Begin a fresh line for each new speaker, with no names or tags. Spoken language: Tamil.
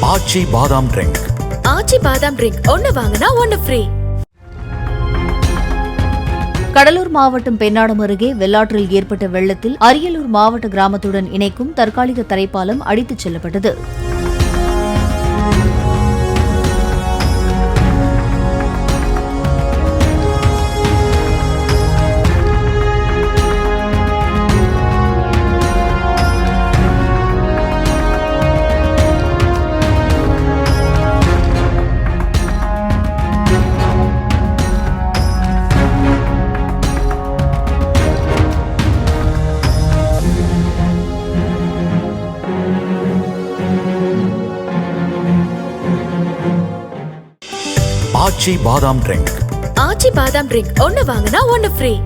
ஆச்சி பாதாம் ட்ரிங்க்.
ஆச்சி பாதாம் ட்ரிங்க் ஒன்னு வாங்கினா ஒன்னு ஃப்ரீ.
கடலூர் மாவட்டம் பெண்ணாடம் அருகே வெள்ளாற்றில் ஏற்பட்ட வெள்ளத்தில் அரியலூர் மாவட்ட கிராமத்துடன் இணைக்கும் தற்காலிக தரைப்பாலம் அடித்துச் செல்லப்பட்டது.
ஆச்சி பாதாம் ட்ரிங்க்.
ஆச்சி பாதாம் ட்ரிங்க் ஒன்னு வாங்கினா ஒன்னு ஃப்ரீ.